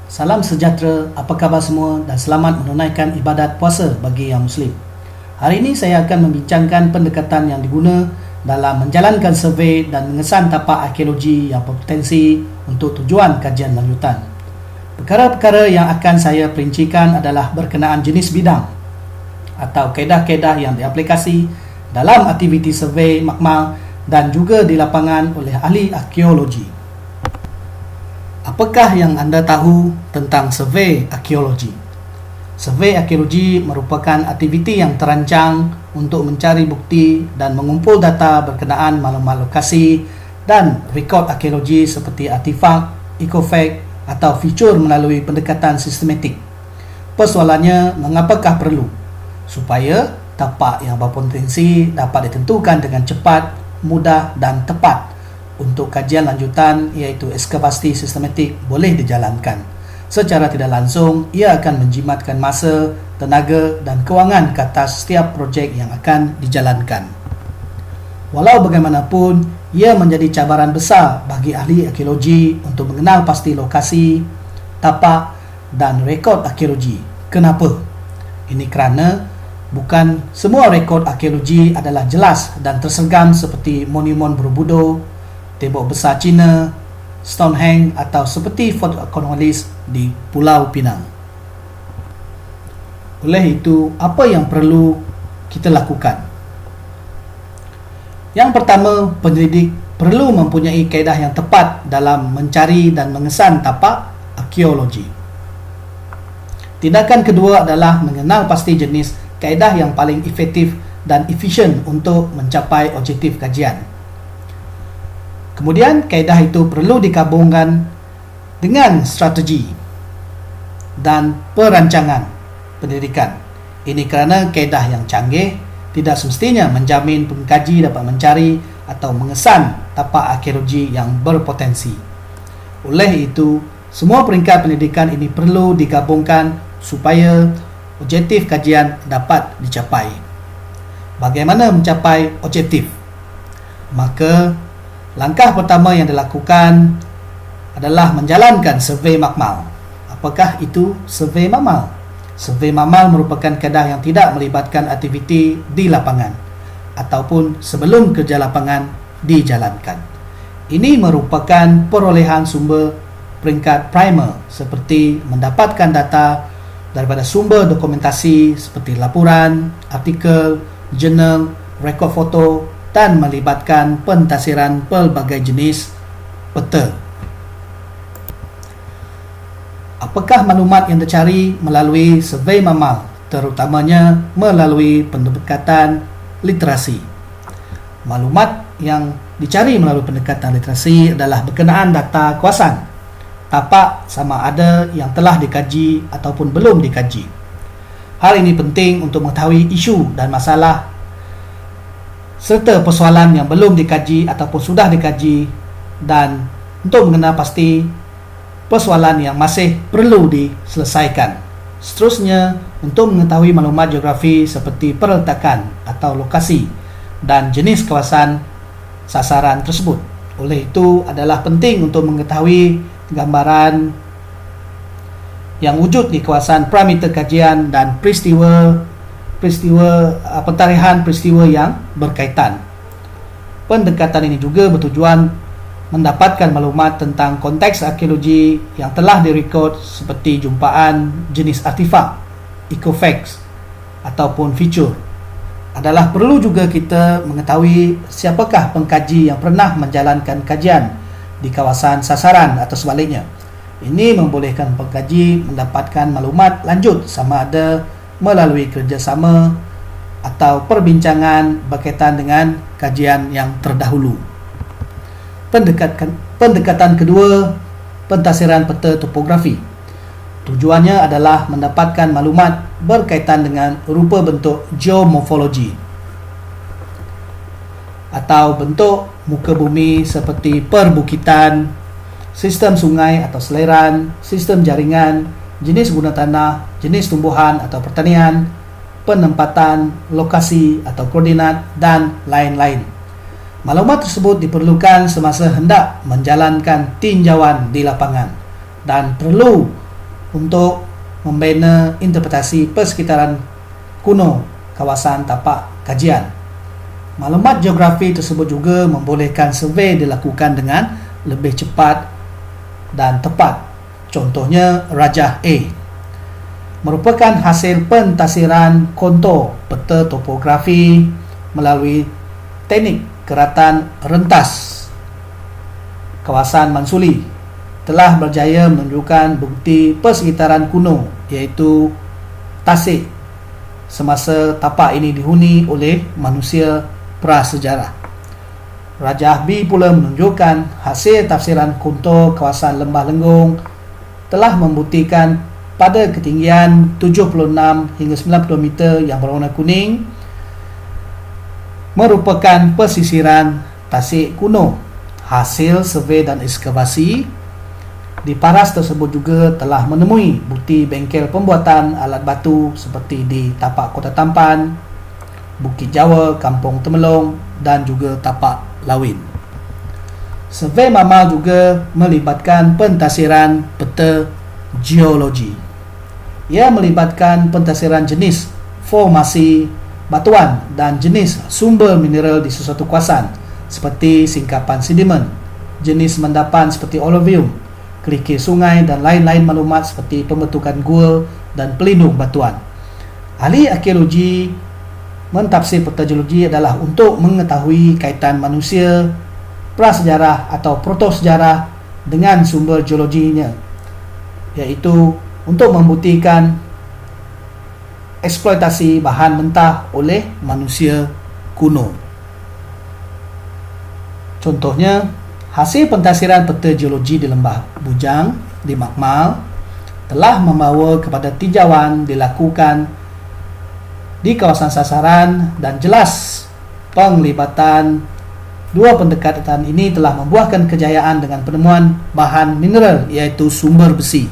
Salam sejahtera, apa khabar semua dan selamat menunaikan ibadat puasa bagi yang Muslim. Hari ini saya akan membincangkan pendekatan yang diguna dalam menjalankan survey dan mengesan tapak arkeologi yang berpotensi untuk tujuan kajian lanjutan. Perkara-perkara yang akan saya perincikan adalah berkenaan jenis bidang atau kaedah-kaedah yang diaplikasi dalam aktiviti survey makmal dan juga di lapangan oleh ahli arkeologi. Apakah yang anda tahu tentang survey arkeologi? Survey arkeologi merupakan aktiviti yang terancang untuk mencari bukti dan mengumpul data berkenaan maklumat lokasi dan rekod arkeologi seperti artifak, ecofact atau fitur melalui pendekatan sistematik. Persoalannya, mengapakah perlu? Supaya tapak yang berpotensi dapat ditentukan dengan cepat, mudah dan tepat untuk kajian lanjutan iaitu ekskavasi sistematik boleh dijalankan. Secara tidak langsung, ia akan menjimatkan masa, tenaga dan kewangan ke atas setiap projek yang akan dijalankan. Walau bagaimanapun, ia menjadi cabaran besar bagi ahli arkeologi untuk mengenal pasti lokasi, tapak dan rekod arkeologi. Kenapa? Ini kerana bukan semua rekod arkeologi adalah jelas dan tersergam seperti monumen Borobudur, tembok besar Cina, Stonehenge atau seperti Fort Cornwallis di Pulau Pinang. Oleh itu, apa yang perlu kita lakukan? Yang pertama, penyelidik perlu mempunyai kaedah yang tepat dalam mencari dan mengesan tapak arkeologi. Tindakan kedua adalah mengenal pasti jenis kaedah yang paling efektif dan efisien untuk mencapai objektif kajian. Kemudian, kaedah itu perlu digabungkan dengan strategi dan perancangan pendidikan. Ini kerana kaedah yang canggih tidak semestinya menjamin pengkaji dapat mencari atau mengesan tapak arkeologi yang berpotensi. Oleh itu, semua peringkat pendidikan ini perlu digabungkan supaya objektif kajian dapat dicapai. Bagaimana mencapai objektif? Maka, langkah pertama yang dilakukan adalah menjalankan survey makmal. Apakah itu survey makmal? Survey makmal merupakan kaedah yang tidak melibatkan aktiviti di lapangan ataupun sebelum kerja lapangan dijalankan. Ini merupakan perolehan sumber peringkat primer seperti mendapatkan data daripada sumber dokumentasi seperti laporan, artikel, jurnal, rekod foto dan melibatkan pentafsiran pelbagai jenis peta. Apakah maklumat yang dicari melalui survey makmal, terutamanya melalui pendekatan literasi? Maklumat yang dicari melalui pendekatan literasi adalah berkenaan data kawasan, tapak sama ada yang telah dikaji ataupun belum dikaji. Hal ini penting untuk mengetahui isu dan masalah serta persoalan yang belum dikaji ataupun sudah dikaji dan untuk mengenal pasti persoalan yang masih perlu diselesaikan. Seterusnya, untuk mengetahui maklumat geografi seperti perletakan atau lokasi dan jenis kawasan sasaran tersebut. Oleh itu, adalah penting untuk mengetahui gambaran yang wujud di kawasan parameter kajian dan peristiwa pentarihan peristiwa yang berkaitan. Pendekatan ini juga bertujuan mendapatkan maklumat tentang konteks arkeologi yang telah direkod seperti jumpaan jenis artifak, ecofacts ataupun fitur. Adalah perlu juga kita mengetahui siapakah pengkaji yang pernah menjalankan kajian di kawasan sasaran atau sebaliknya. Ini membolehkan pengkaji mendapatkan maklumat lanjut sama ada melalui kerjasama atau perbincangan berkaitan dengan kajian yang terdahulu. Pendekatan kedua, pentafsiran peta topografi. Tujuannya adalah mendapatkan maklumat berkaitan dengan rupa bentuk geomorfologi atau bentuk muka bumi seperti perbukitan, sistem sungai atau seleran, sistem jaringan, jenis guna tanah, jenis tumbuhan atau pertanian, penempatan, lokasi atau koordinat dan lain-lain. Maklumat tersebut diperlukan semasa hendak menjalankan tinjauan di lapangan dan perlu untuk membina interpretasi persekitaran kuno kawasan tapak kajian. Maklumat geografi tersebut juga membolehkan survey dilakukan dengan lebih cepat dan tepat. Contohnya Rajah A merupakan hasil pentafsiran kontur peta topografi melalui teknik keratan rentas. Kawasan Mansuli telah berjaya menunjukkan bukti persekitaran kuno iaitu Tasik semasa tapak ini dihuni oleh manusia prasejarah. Rajah B pula menunjukkan hasil tafsiran kontur kawasan Lembah Lenggong telah membuktikan pada ketinggian 76 hingga 90 meter yang berwarna kuning merupakan pesisiran Tasik kuno. Hasil survey dan ekskavasi di paras tersebut juga telah menemui bukti bengkel pembuatan alat batu seperti di tapak Kota Tampan, Bukit Jawa, Kampung Temelong dan juga tapak Lawin. Survey mamal juga melibatkan pentafsiran peta geologi. Ia melibatkan pentafsiran jenis formasi batuan dan jenis sumber mineral di sesuatu kawasan seperti singkapan sedimen, jenis mendapan seperti alluvium, kerikil sungai dan lain-lain maklumat seperti pembentukan gua dan pelindung batuan. Ahli arkeologi mentafsir peta geologi adalah untuk mengetahui kaitan manusia prasejarah atau protosejarah dengan sumber geologinya, iaitu untuk membuktikan eksploitasi bahan mentah oleh manusia kuno. Contohnya, hasil pentafsiran peta geologi di Lembah Bujang di Makmal telah membawa kepada tinjauan dilakukan di kawasan sasaran dan jelas penglibatan dua pendekatan ini telah membuahkan kejayaan dengan penemuan bahan mineral iaitu sumber besi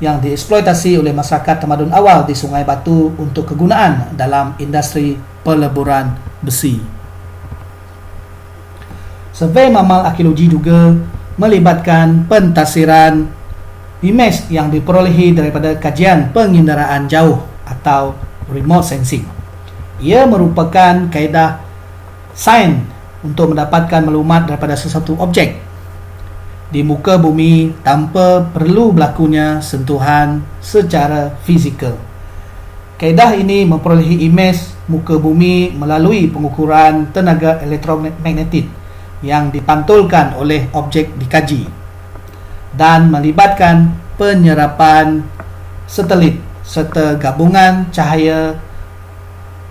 yang dieksploitasi oleh masyarakat tamadun awal di Sungai Batu untuk kegunaan dalam industri peleburan besi. Survei mamal arkeologi juga melibatkan pentafsiran imej yang diperolehi daripada kajian penginderaan jauh atau remote sensing. Ia merupakan kaedah sains untuk mendapatkan maklumat daripada sesuatu objek di muka bumi tanpa perlu berlakunya sentuhan secara fizikal. Kaedah ini memperolehi imej muka bumi melalui pengukuran tenaga elektromagnetik yang dipantulkan oleh objek dikaji dan melibatkan penyerapan satelit serta gabungan cahaya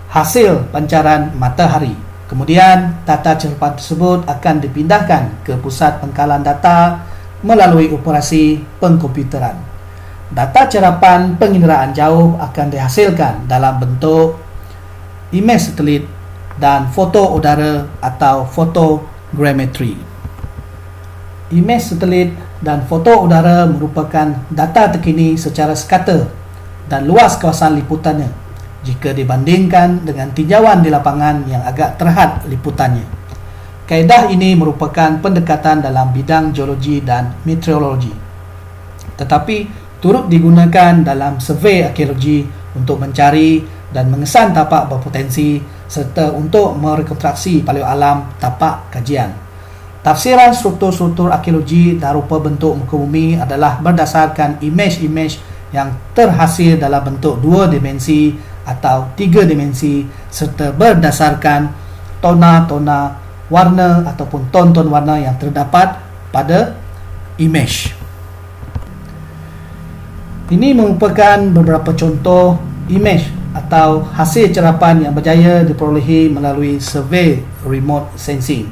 hasil pancaran matahari. Kemudian data cerapan tersebut akan dipindahkan ke pusat pengkalan data melalui operasi pengkomputeran. Data cerapan penginderaan jauh akan dihasilkan dalam bentuk imej satelit dan foto udara atau photogrammetry. Imej satelit dan foto udara merupakan data terkini secara sekata dan luas kawasan liputannya jika dibandingkan dengan tinjauan di lapangan yang agak terhad liputannya. Kaedah ini merupakan pendekatan dalam bidang geologi dan meteorologi, tetapi turut digunakan dalam survei arkeologi untuk mencari dan mengesan tapak berpotensi serta untuk merekonstruksi paleo alam tapak kajian. Tafsiran struktur-struktur arkeologi dan rupa bentuk muka bumi adalah berdasarkan imej-imej yang terhasil dalam bentuk 2 dimensi atau 3 dimensi serta berdasarkan tona-tona warna ataupun ton-ton warna yang terdapat pada imej. Ini merupakan beberapa contoh imej atau hasil cerapan yang berjaya diperolehi melalui survey remote sensing.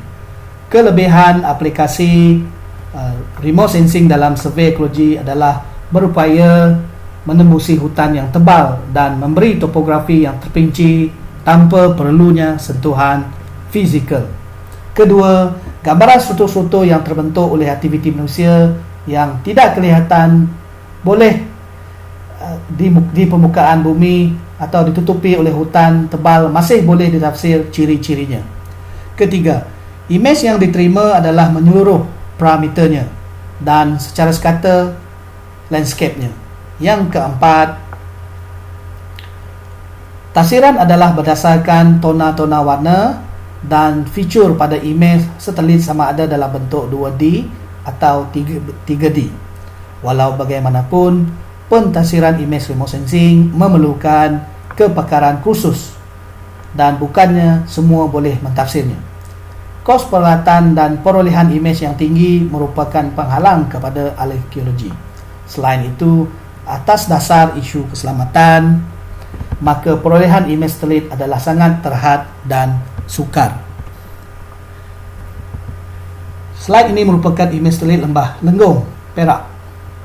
Kelebihan aplikasi remote sensing dalam survei ekologi adalah berupaya menembusi hutan yang tebal dan memberi topografi yang terperinci tanpa perlunya sentuhan fizikal. Kedua, gambaran struktur-struktur yang terbentuk oleh aktiviti manusia yang tidak kelihatan boleh di permukaan bumi atau ditutupi oleh hutan tebal masih boleh ditafsir ciri-cirinya. Ketiga, imej yang diterima adalah menyeluruh parameternya dan secara sekata landscape-nya. Yang keempat, tafsiran adalah berdasarkan tona-tona warna dan fitur pada imej satelit sama ada dalam bentuk 2D atau 3D. Walau bagaimanapun, pentafsiran imej remote sensing memerlukan kepakaran khusus dan bukannya semua boleh mentafsirnya. Kos peralatan dan perolehan imej yang tinggi merupakan penghalang kepada ahli arkeologi. Selain itu, atas dasar isu keselamatan, maka perolehan imej satelit adalah sangat terhad dan sukar. Slide ini merupakan imej satelit lembah Lenggong, Perak.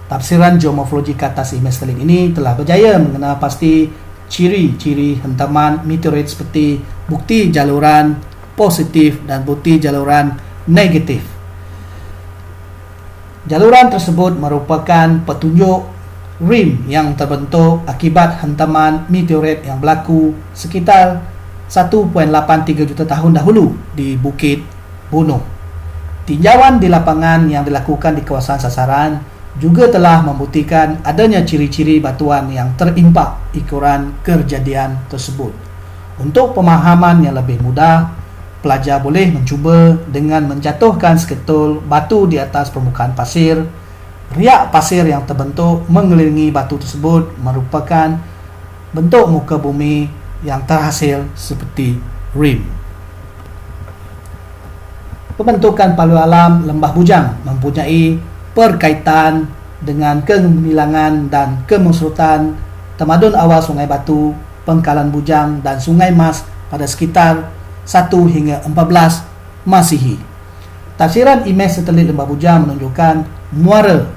Tafsiran geomorfologi ke atas imej satelit ini telah berjaya mengenal pasti ciri-ciri hentaman meteorit seperti bukti jaluran positif dan bukti jaluran negatif. Jaluran tersebut merupakan petunjuk rim yang terbentuk akibat hentaman meteorit yang berlaku sekitar 1.83 juta tahun dahulu di Bukit Bunuh. Tinjauan di lapangan yang dilakukan di kawasan sasaran juga telah membuktikan adanya ciri-ciri batuan yang terimpak ikuran kejadian tersebut. Untuk pemahaman yang lebih mudah, pelajar boleh mencuba dengan menjatuhkan seketul batu di atas permukaan pasir. Riak pasir yang terbentuk mengelilingi batu tersebut merupakan bentuk muka bumi yang terhasil seperti rim. Pembentukan palu alam Lembah Bujang mempunyai berkaitan dengan kegemilangan dan kemusrutan tamadun awal Sungai Batu, Pangkalan Bujang dan Sungai Mas pada sekitar 1 hingga 14 Masihi. Tafsiran imej satelit Lembah Bujang menunjukkan muara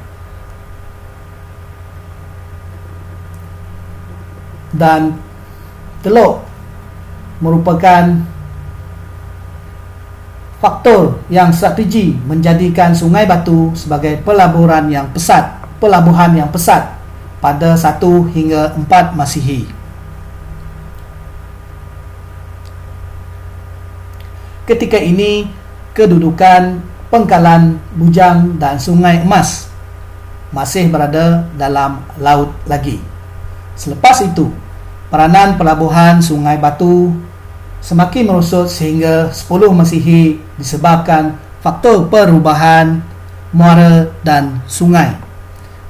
dan teluk merupakan faktor yang strategi menjadikan Sungai Batu sebagai pelabuhan yang pesat pada 1 hingga 4 Masihi. Ketika ini, kedudukan Pangkalan Bujang dan Sungai Emas masih berada dalam laut lagi. Selepas itu, peranan pelabuhan Sungai Batu semakin merosot sehingga 10 Masihi disebabkan faktor perubahan muara dan sungai.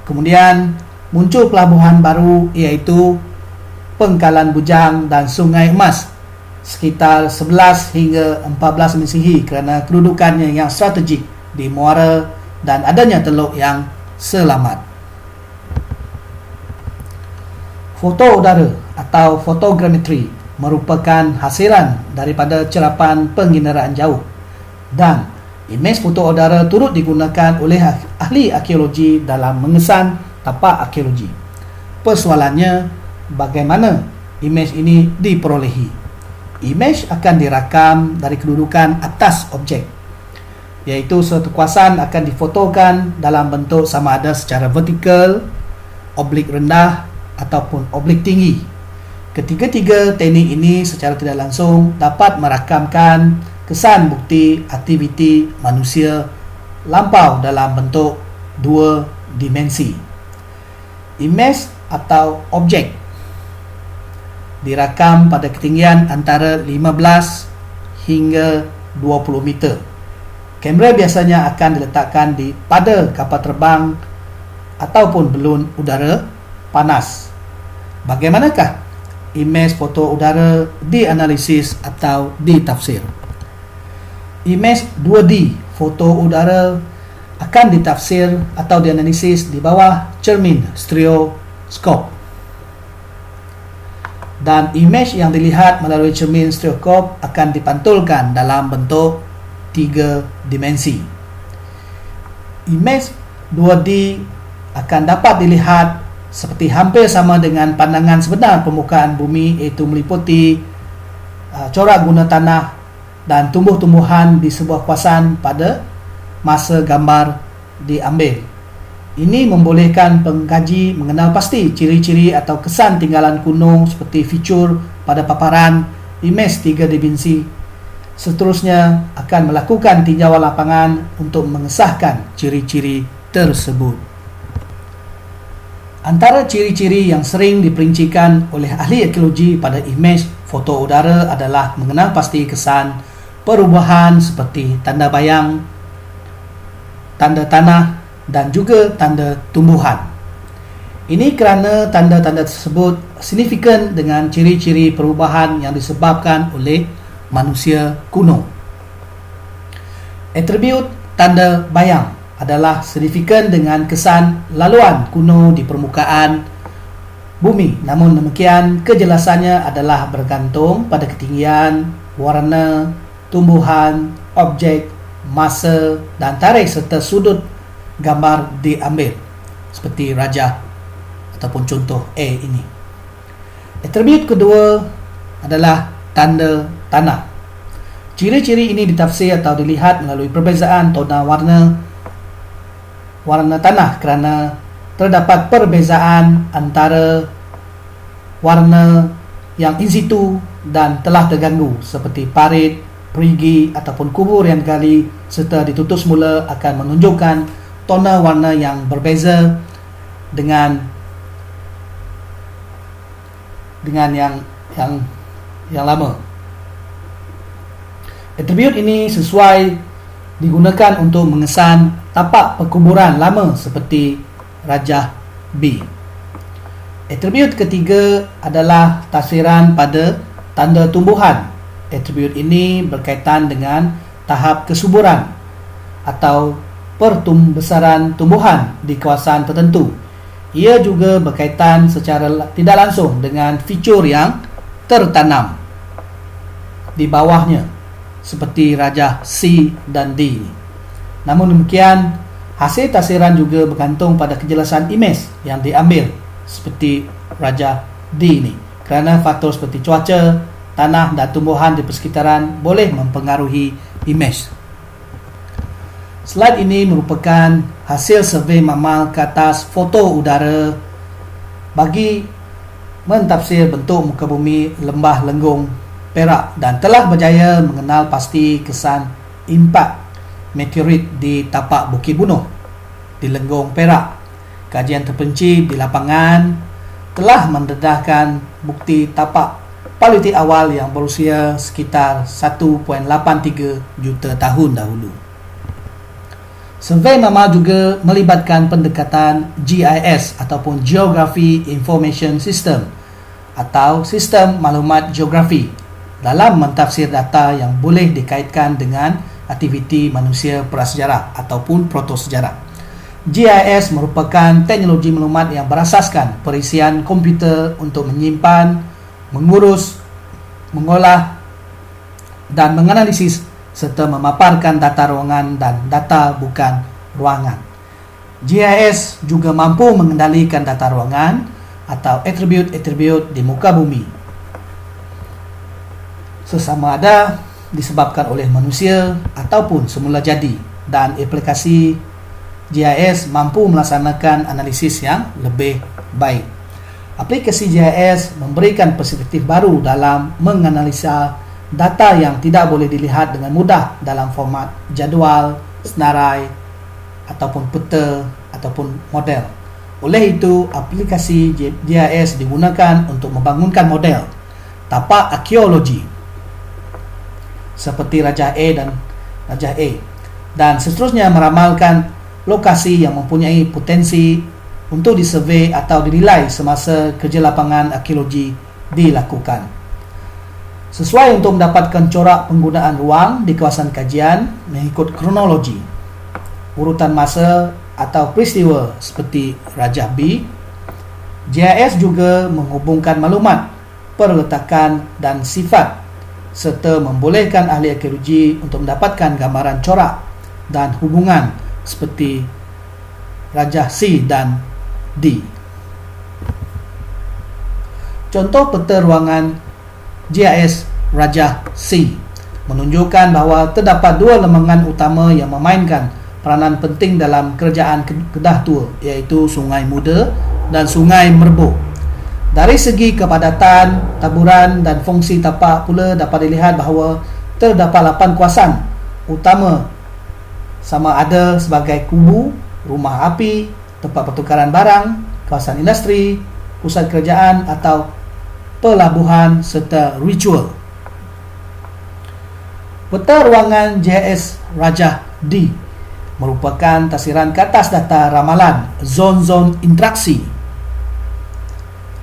Kemudian muncul pelabuhan baru iaitu Pangkalan Bujang dan Sungai Emas sekitar 11 hingga 14 Masihi kerana kedudukannya yang strategik di muara dan adanya teluk yang selamat. Foto udara atau fotogrametri merupakan hasilan daripada cerapan penginderaan jauh dan imej foto udara turut digunakan oleh ahli arkeologi dalam mengesan tapak arkeologi. Persoalannya, bagaimana imej ini diperolehi? Imej akan dirakam dari kedudukan atas objek, iaitu suatu kawasan akan difotokan dalam bentuk sama ada secara vertikal, oblik rendah ataupun oblik tinggi. Ketiga-tiga teknik ini secara tidak langsung dapat merakamkan kesan bukti aktiviti manusia lampau dalam bentuk dua dimensi. Imej atau objek dirakam pada ketinggian antara 15 hingga 20 meter. Kamera biasanya akan diletakkan pada kapal terbang ataupun belon udara panas. Bagaimanakah imej foto udara dianalisis atau ditafsir? Imej 2D foto udara akan ditafsir atau dianalisis di bawah cermin stereoskop. Dan imej yang dilihat melalui cermin stereoskop akan dipantulkan dalam bentuk 3 dimensi. Imej 2D akan dapat dilihat seperti hampir sama dengan pandangan sebenar permukaan bumi, iaitu meliputi corak guna tanah dan tumbuh-tumbuhan di sebuah kawasan pada masa gambar diambil. Ini membolehkan pengkaji mengenal pasti ciri-ciri atau kesan tinggalan kuno seperti fitur pada paparan imej 3 dimensi. Seterusnya akan melakukan tinjauan lapangan untuk mengesahkan ciri-ciri tersebut. Antara ciri-ciri yang sering diperincikan oleh ahli arkeologi pada imej foto udara adalah mengenal pasti kesan perubahan seperti tanda bayang, tanda tanah dan juga tanda tumbuhan. Ini kerana tanda-tanda tersebut signifikan dengan ciri-ciri perubahan yang disebabkan oleh manusia kuno. Atribut tanda bayang adalah signifikan dengan kesan laluan kuno di permukaan bumi. Namun demikian, kejelasannya adalah bergantung pada ketinggian, warna, tumbuhan, objek, masa dan tarikh serta sudut gambar diambil, seperti rajah ataupun contoh A ini. Atribut kedua adalah tanda tanah. Ciri-ciri ini ditafsir atau dilihat melalui perbezaan tona warna tanah kerana terdapat perbezaan antara warna yang in situ dan telah terganggu seperti parit, perigi ataupun kubur yang digali serta ditutup semula akan menunjukkan tona warna yang berbeza dengan yang lama. Atribut ini sesuai digunakan untuk mengesan tapak perkuburan lama seperti Rajah B. Atribut ketiga adalah tafsiran pada tanda tumbuhan. Atribut ini berkaitan dengan tahap kesuburan atau pertumbesaran tumbuhan di kawasan tertentu. Ia juga berkaitan secara tidak langsung dengan fitur yang tertanam di bawahnya seperti Rajah C dan D. Namun demikian, hasil tafsiran juga bergantung pada kejelasan imej yang diambil seperti Rajah D ini, kerana faktor seperti cuaca, tanah dan tumbuhan di persekitaran boleh mempengaruhi imej. Slide ini merupakan hasil survei mamal ke atas foto udara bagi mentafsir bentuk muka bumi lembah Lenggung, Perak dan telah berjaya mengenal pasti kesan impak meteorit di tapak Bukit Bunuh di Lenggung, Perak. Kajian terperinci di lapangan telah mendedahkan bukti tapak paleolitik awal yang berusia sekitar 1.83 juta tahun dahulu. Survei mamal juga melibatkan pendekatan GIS ataupun Geography Information System atau sistem maklumat geografi dalam mentafsir data yang boleh dikaitkan dengan aktiviti manusia prasejarah ataupun protosejarah. GIS merupakan teknologi maklumat yang berasaskan perisian komputer untuk menyimpan, mengurus, mengolah dan menganalisis serta memaparkan data ruangan dan data bukan ruangan. GIS juga mampu mengendalikan data ruangan atau atribut-atribut di muka bumi, sesama ada disebabkan oleh manusia ataupun semula jadi, dan aplikasi GIS mampu melaksanakan analisis yang lebih baik. Aplikasi GIS memberikan perspektif baru dalam menganalisa data yang tidak boleh dilihat dengan mudah dalam format jadual, senarai ataupun peta ataupun model. Oleh itu, aplikasi GIS digunakan untuk membangunkan model tapak arkeologi seperti Rajah A dan Rajah A, dan seterusnya meramalkan lokasi yang mempunyai potensi untuk disurvey atau dinilai semasa kerja lapangan arkeologi dilakukan. Sesuai untuk mendapatkan corak penggunaan ruang di kawasan kajian mengikut kronologi, urutan masa atau peristiwa seperti Rajah B, GIS juga menghubungkan maklumat, perletakan dan sifat serta membolehkan ahli arkeologi untuk mendapatkan gambaran corak dan hubungan seperti Rajah C dan D. Contoh peta ruangan GIS Rajah C menunjukkan bahawa terdapat dua lembangan utama yang memainkan peranan penting dalam kerajaan Kedah Tua, iaitu Sungai Muda dan Sungai Merbuk. Dari segi kepadatan, taburan dan fungsi tapak pula dapat dilihat bahawa terdapat 8 kawasan utama, sama ada sebagai kubu, rumah api, tempat pertukaran barang, kawasan industri, pusat kerajaan atau pelabuhan serta ritual. Peta ruangan JHS Raja D merupakan tafsiran ke atas data ramalan zon-zon interaksi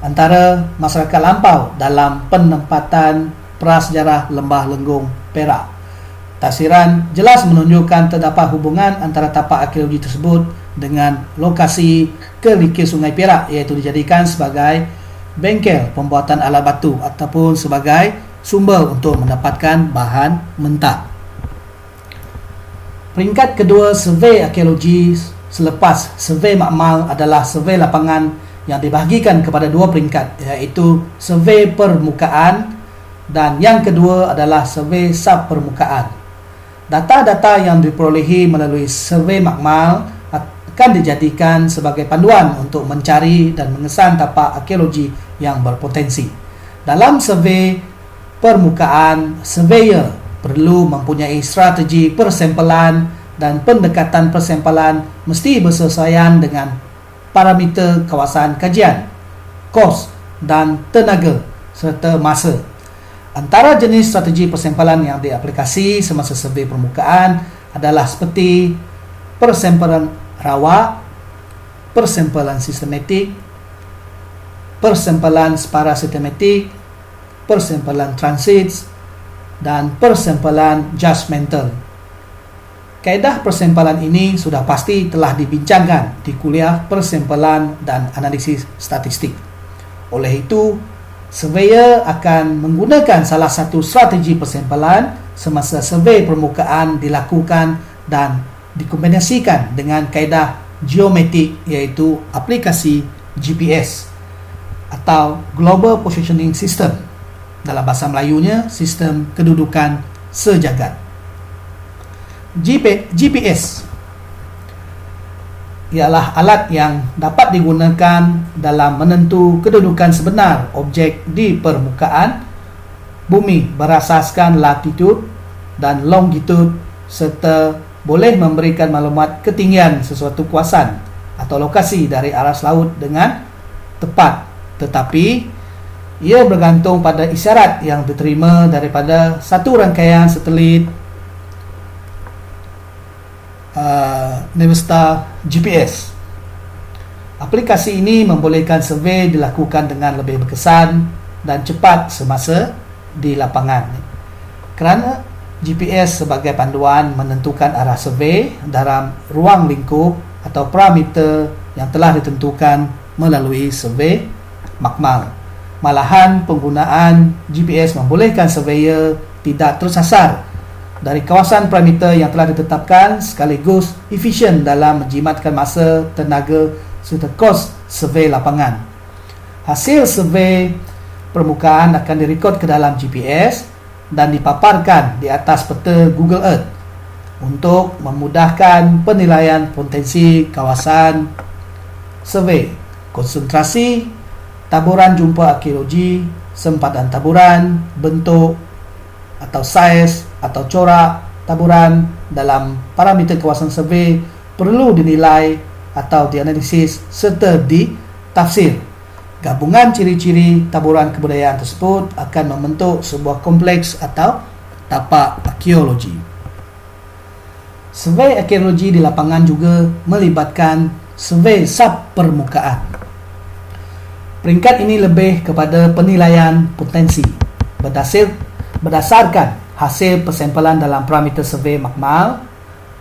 antara masyarakat lampau dalam penempatan prasejarah Lembah Lenggong, Perak. Tafsiran jelas menunjukkan terdapat hubungan antara tapak arkeologi tersebut dengan lokasi kerikil Sungai Perak, iaitu dijadikan sebagai bengkel pembuatan alat batu ataupun sebagai sumber untuk mendapatkan bahan mentah. Peringkat kedua survei arkeologi selepas survei makmal adalah survei lapangan yang dibahagikan kepada dua peringkat, iaitu survei permukaan dan yang kedua adalah survei subpermukaan. Data-data yang diperolehi melalui survei makmal akan dijadikan sebagai panduan untuk mencari dan mengesan tapak arkeologi yang berpotensi. Dalam survei permukaan, surveyor perlu mempunyai strategi persempelan dan pendekatan persempelan mesti bersesuaian dengan parameter kawasan kajian, kos dan tenaga serta masa. Antara jenis strategi persempelan yang diaplikasi semasa survei permukaan adalah seperti persempelan rawak, persempelan sistematik, persempelan parasistematik, persempelan transit dan persempelan judgmental. Kaedah persempelan ini sudah pasti telah dibincangkan di kuliah persempelan dan analisis statistik. Oleh itu, surveyor akan menggunakan salah satu strategi persempelan semasa survei permukaan dilakukan dan dikombinasikan dengan kaedah geometrik, iaitu aplikasi GPS atau Global Positioning System. Dalam bahasa Melayunya, sistem kedudukan sejagat. GPS ialah alat yang dapat digunakan dalam menentu kedudukan sebenar objek di permukaan bumi berasaskan latitude dan longitude serta boleh memberikan maklumat ketinggian sesuatu kawasan atau lokasi dari aras laut dengan tepat, tetapi ia bergantung pada isyarat yang diterima daripada satu rangkaian satelit Navstar GPS. Aplikasi ini membolehkan survei dilakukan dengan lebih berkesan dan cepat semasa di lapangan. Kerana GPS sebagai panduan menentukan arah survei dalam ruang lingkup atau parameter yang telah ditentukan melalui survei makmal. Malahan penggunaan GPS membolehkan surveyor tidak tersasar dari kawasan parameter yang telah ditetapkan sekaligus efisien dalam menjimatkan masa, tenaga serta kos survei lapangan. Hasil survei permukaan akan direkod ke dalam GPS dan dipaparkan di atas peta Google Earth untuk memudahkan penilaian potensi kawasan survei, konsentrasi, taburan jumpa arkeologi, sempadan taburan, bentuk atau saiz atau corak taburan dalam parameter kawasan survei perlu dinilai atau dianalisis serta ditafsir. Gabungan ciri-ciri taburan kebudayaan tersebut akan membentuk sebuah kompleks atau tapak arkeologi. Survei arkeologi di lapangan juga melibatkan survei subpermukaan. Peringkat ini lebih kepada penilaian potensi berdasarkan hasil persempelan dalam parameter survei makmal,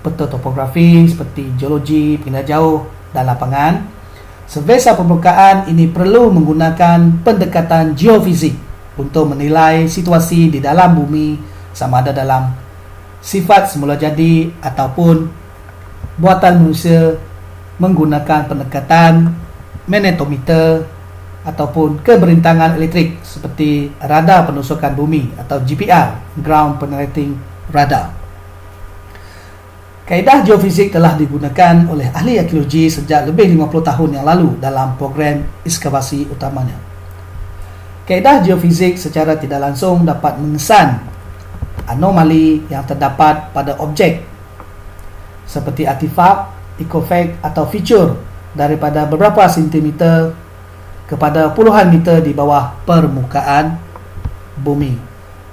peta topografi seperti geologi, penginderaan jauh dan lapangan. Survei subpermukaan ini perlu menggunakan pendekatan geofizik untuk menilai situasi di dalam bumi sama ada dalam sifat semula jadi ataupun buatan manusia menggunakan pendekatan magnetometer ataupun keberintangan elektrik seperti radar penusukan bumi atau GPR, Ground Penetrating Radar. Kaedah geofizik telah digunakan oleh ahli arkeologi sejak lebih 50 tahun yang lalu dalam program ekskavasi utamanya. Kaedah geofizik secara tidak langsung dapat mengesan anomali yang terdapat pada objek seperti artifak, artifact atau feature daripada beberapa sentimeter kepada puluhan meter di bawah permukaan bumi.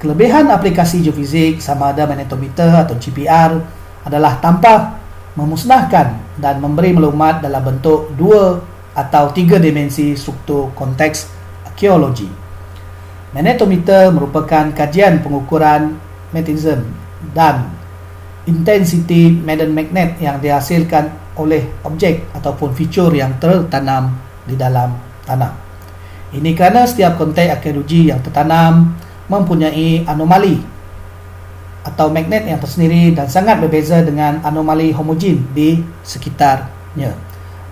Kelebihan aplikasi geofizik sama ada magnetometer atau GPR adalah tanpa memusnahkan dan memberi maklumat dalam bentuk 2 atau 3 dimensi struktur konteks arkeologi. Magnetometer merupakan kajian pengukuran magnetism dan intensity medan magnet yang dihasilkan oleh objek ataupun fitur yang tertanam di dalam tanah. Ini kerana setiap konteks arkeologi yang tertanam mempunyai anomali atau magnet yang tersendiri dan sangat berbeza dengan anomali homogen di sekitarnya.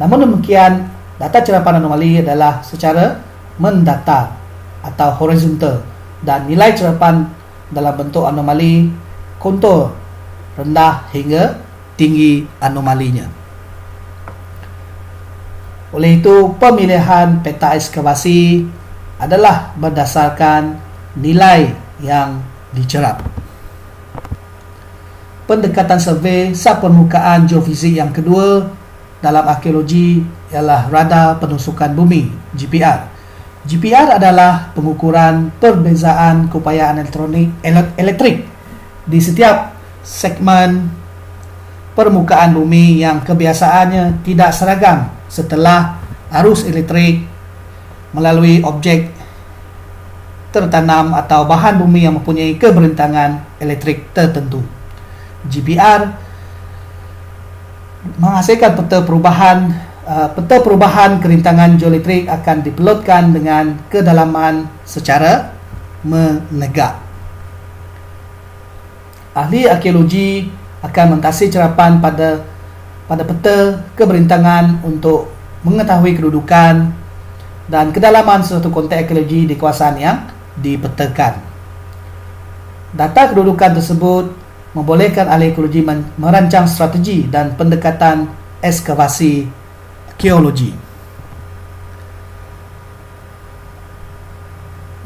Namun demikian, data cerapan anomali adalah secara mendatar atau horizontal dan nilai cerapan dalam bentuk anomali kontur rendah hingga tinggi anomalinya. Oleh itu, pemilihan peta ekskavasi adalah berdasarkan nilai yang dicerap. Pendekatan survei sapermukaan geofizik yang kedua dalam arkeologi ialah radar penusukan bumi (GPR). GPR adalah pengukuran perbezaan keupayaan elektrik di setiap segmen permukaan bumi yang kebiasaannya tidak seragam setelah arus elektrik melalui objek tertanam atau bahan bumi yang mempunyai keberentangan elektrik tertentu. GPR menghasilkan peta perubahan kerintangan geoelektrik akan dipelotkan dengan kedalaman secara menegak. Ahli arkeologi akan mentasi cerapan pada peta keberintangan untuk mengetahui kedudukan dan kedalaman suatu konteks arkeologi di kawasan yang dipetakan. Data kedudukan tersebut membolehkan ahli arkeologi merancang strategi dan pendekatan ekskavasi arkeologi.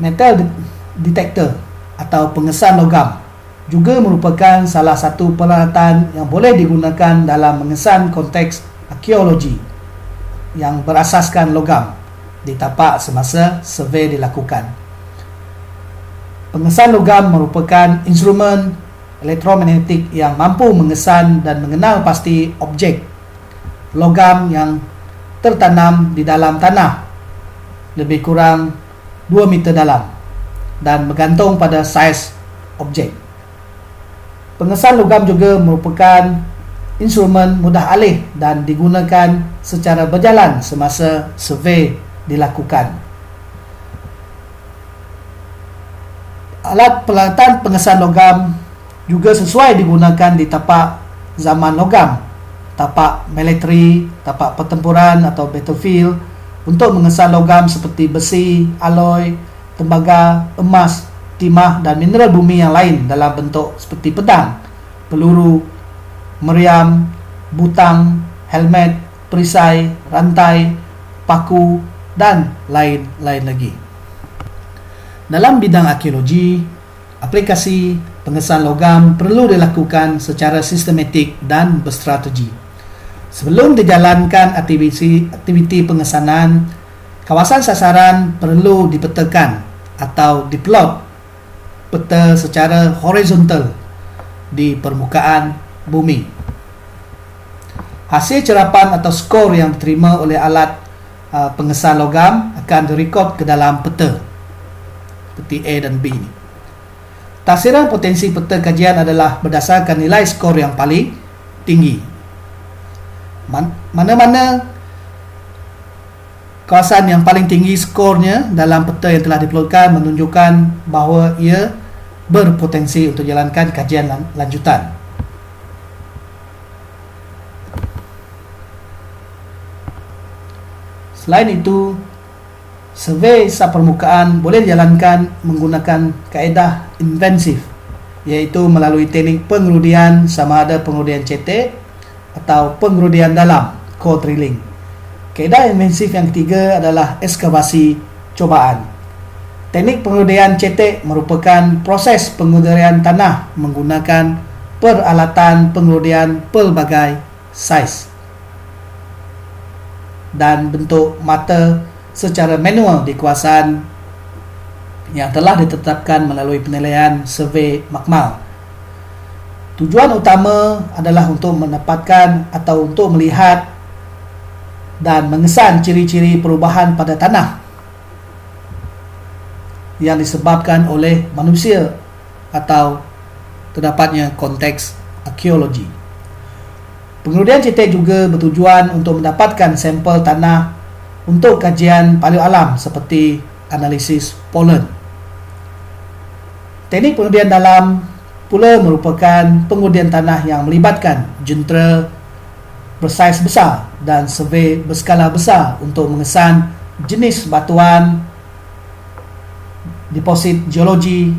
Metal detector atau pengesan logam juga merupakan salah satu peralatan yang boleh digunakan dalam mengesan konteks arkeologi yang berasaskan logam ditapak semasa survei dilakukan. Pengesan logam merupakan instrumen elektromagnetik yang mampu mengesan dan mengenal pasti objek logam yang tertanam di dalam tanah lebih kurang 2 meter dalam dan bergantung pada saiz objek. Pengesan logam juga merupakan instrumen mudah alih dan digunakan secara berjalan semasa survei dilakukan. Alat peralatan pengesan logam juga sesuai digunakan di tapak zaman logam, tapak militeri, tapak pertempuran atau battlefield untuk mengesan logam seperti besi, alloy, tembaga, emas, timah dan mineral bumi yang lain dalam bentuk seperti pedang, peluru, meriam, butang, helmet, perisai, rantai, paku dan lain-lain lagi. Dalam bidang arkeologi, aplikasi pengesan logam perlu dilakukan secara sistematik dan berstrategi. Sebelum dijalankan aktiviti pengesanan, kawasan sasaran perlu dipetakan atau diplot peta secara horizontal di permukaan bumi. Hasil cerapan atau skor yang diterima oleh alat pengesan logam akan direkod ke dalam peta seperti A dan B ini. Tafsiran potensi peta kajian adalah berdasarkan nilai skor yang paling tinggi. Mana-mana kawasan yang paling tinggi skornya dalam peta yang telah diplotkan menunjukkan bahawa ia berpotensi untuk jalankan kajian lanjutan. Selain itu, survei sapermukaan boleh dijalankan menggunakan kaedah invensif, iaitu melalui teknik pengerudian sama ada pengerudian cetek atau pengerudian dalam, core drilling. Kaedah invensif yang ketiga adalah ekskavasi cobaan. Teknik pengerudian cetek merupakan proses pengerudian tanah menggunakan peralatan pengerudian pelbagai saiz. dan bentuk mata secara manual di kawasan yang telah ditetapkan melalui penilaian survei makmal. Tujuan utama adalah untuk mendapatkan atau untuk melihat dan mengesan ciri-ciri perubahan pada tanah yang disebabkan oleh manusia atau terdapatnya konteks arkeologi. Pengurudian cetek juga bertujuan untuk mendapatkan sampel tanah untuk kajian paleoalam seperti analisis pollen. Teknik pengurudian dalam pula merupakan pengurudian tanah yang melibatkan jentera bersaiz besar dan survei berskala besar untuk mengesan jenis batuan, deposit geologi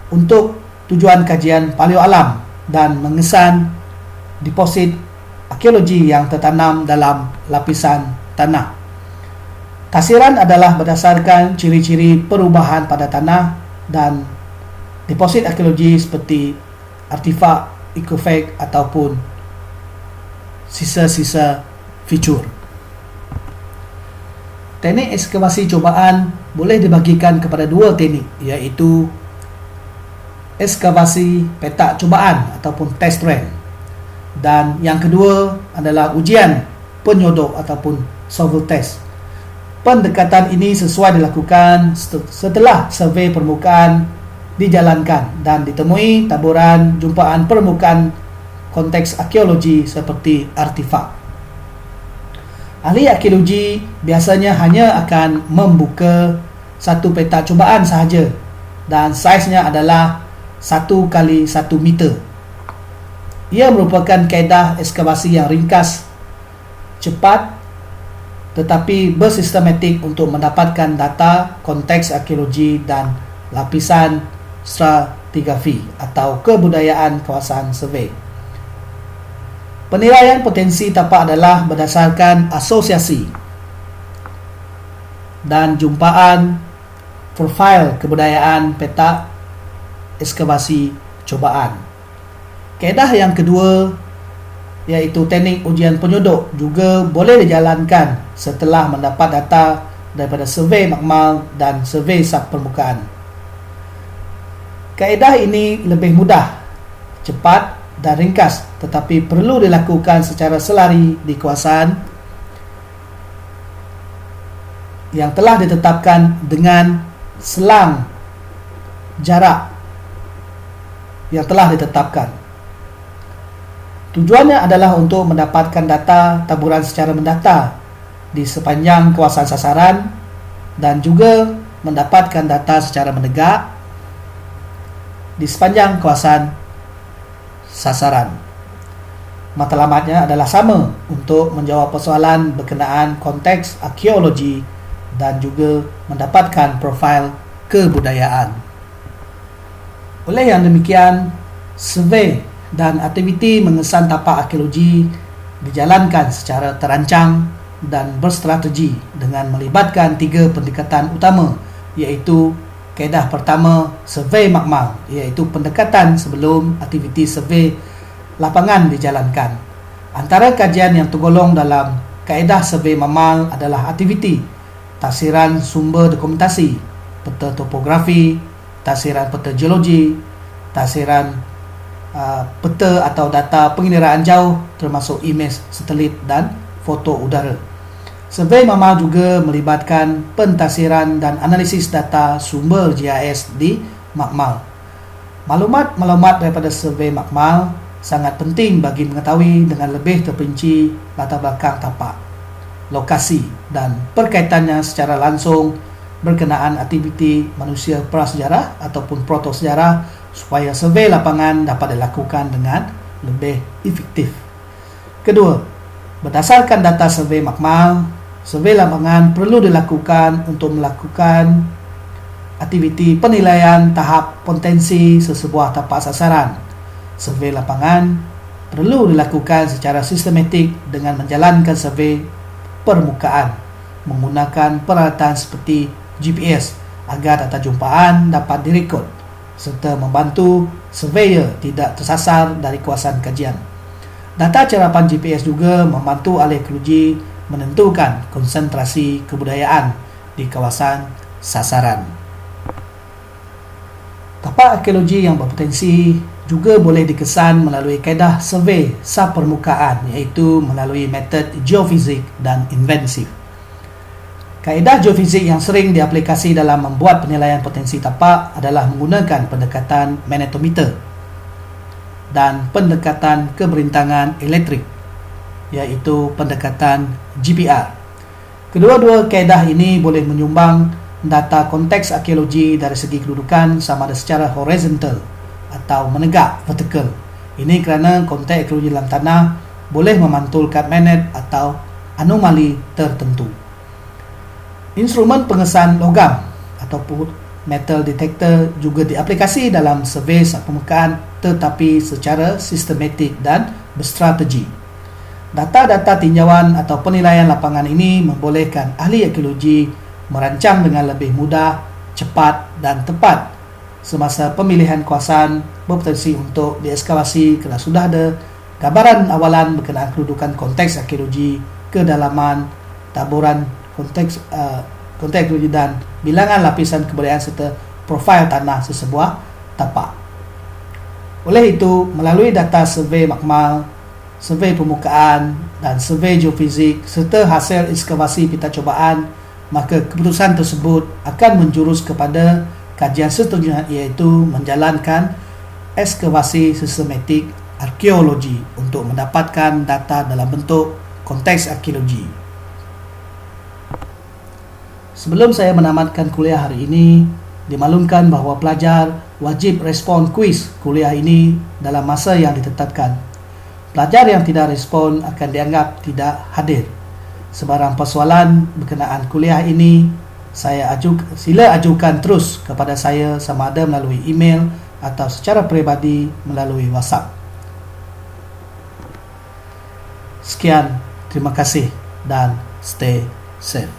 untuk tujuan kajian paleoalam dan mengesan deposit arkeologi yang tertanam dalam lapisan tanah. Tafsiran adalah berdasarkan ciri-ciri perubahan pada tanah dan deposit arkeologi seperti artifak, ikofag ataupun sisa-sisa fitur. Teknik ekskavasi cubaan boleh dibagikan kepada dua teknik, iaitu ekskavasi petak cubaan ataupun test run, dan yang kedua adalah ujian penyodok ataupun shovel test. Pendekatan ini sesuai dilakukan setelah survei permukaan dijalankan dan ditemui taburan jumpaan permukaan konteks arkeologi seperti artifak. Ahli arkeologi biasanya hanya akan membuka satu petak cubaan sahaja dan saiznya adalah 1 kali 1 meter. Ia merupakan kaedah ekskavasi yang ringkas, cepat tetapi bersistematik untuk mendapatkan data konteks arkeologi dan lapisan stratigrafi atau kebudayaan kawasan survei. Penilaian potensi tapak adalah berdasarkan asosiasi dan jumpaan profil kebudayaan petak ekskavasi cubaan. Kaedah yang kedua iaitu teknik ujian penyodok juga boleh dijalankan setelah mendapat data daripada survei makmal dan survei sub permukaan. Kaedah ini lebih mudah, cepat dan ringkas, tetapi perlu dilakukan secara selari di kawasan yang telah ditetapkan dengan selang jarak yang telah ditetapkan. Tujuannya adalah untuk mendapatkan data taburan secara mendata di sepanjang kawasan sasaran dan juga mendapatkan data secara menegak di sepanjang kawasan sasaran. Matlamatnya adalah sama untuk menjawab persoalan berkenaan konteks arkeologi dan juga mendapatkan profil kebudayaan. Oleh yang demikian, survei dan aktiviti mengesan tapak arkeologi dijalankan secara terancang dan berstrategi dengan melibatkan 3 pendekatan utama, iaitu kaedah pertama, survei makmal, iaitu pendekatan sebelum aktiviti survei lapangan dijalankan. Antara kajian yang tergolong dalam kaedah survei makmal adalah aktiviti tafsiran sumber dokumentasi, peta topografi, tafsiran peta geologi, tafsiran peta atau data pengiraan jauh termasuk imej satelit dan foto udara. Survei makmal juga melibatkan pentafsiran dan analisis data sumber GIS di makmal. Maklumat daripada survei makmal sangat penting bagi mengetahui dengan lebih terperinci latar belakang tapak, lokasi dan perkaitannya secara langsung berkenaan aktiviti manusia prasejarah ataupun protosejarah supaya survei lapangan dapat dilakukan dengan lebih efektif. Kedua, berdasarkan data survei makmal, survei lapangan perlu dilakukan untuk melakukan aktiviti penilaian tahap potensi sesebuah tapak sasaran. Survei lapangan perlu dilakukan secara sistematik dengan menjalankan survei permukaan menggunakan peralatan seperti GPS agar data jumpaan dapat direkod serta membantu surveyor tidak tersasar dari kawasan kajian. Data carapan GPS juga membantu ahli arkeologi menentukan konsentrasi kebudayaan di kawasan sasaran. Tapak arkeologi yang berpotensi juga boleh dikesan melalui kaedah survey subpermukaan, iaitu melalui metod geofizik dan invensif. Kaedah geofizik yang sering diaplikasi dalam membuat penilaian potensi tapak adalah menggunakan pendekatan magnetometer dan pendekatan keberintangan elektrik, iaitu pendekatan GPR. Kedua-dua kaedah ini boleh menyumbang data konteks arkeologi dari segi kedudukan sama ada secara horizontal atau menegak vertikal. Ini kerana konteks arkeologi dalam tanah boleh memantulkan magnet atau anomali tertentu. Instrumen pengesan logam ataupun metal detector juga diaplikasi dalam survey permukaan tetapi secara sistematik dan berstrategi. Data-data tinjauan atau penilaian lapangan ini membolehkan ahli arkeologi merancang dengan lebih mudah, cepat dan tepat semasa pemilihan kawasan berpotensi untuk diekskavasi kerana sudah ada gambaran awalan berkenaan kedudukan konteks arkeologi, kedalaman, taburan konteks arkeologi dan bilangan lapisan kebudayaan serta profil tanah sesebuah tapak. Oleh itu, melalui data survei makmal, survei permukaan dan survei geofizik serta hasil ekskavasi pita cubaan, maka keputusan tersebut akan menjurus kepada kajian seterusnya, iaitu menjalankan ekskavasi sistematik arkeologi untuk mendapatkan data dalam bentuk konteks arkeologi. Sebelum saya menamatkan kuliah hari ini, dimaklumkan bahawa pelajar wajib respon kuis kuliah ini dalam masa yang ditetapkan. Pelajar yang tidak respon akan dianggap tidak hadir. Sebarang persoalan berkenaan kuliah ini sila ajukan terus kepada saya sama ada melalui email atau secara peribadi melalui WhatsApp. Sekian, terima kasih dan stay safe.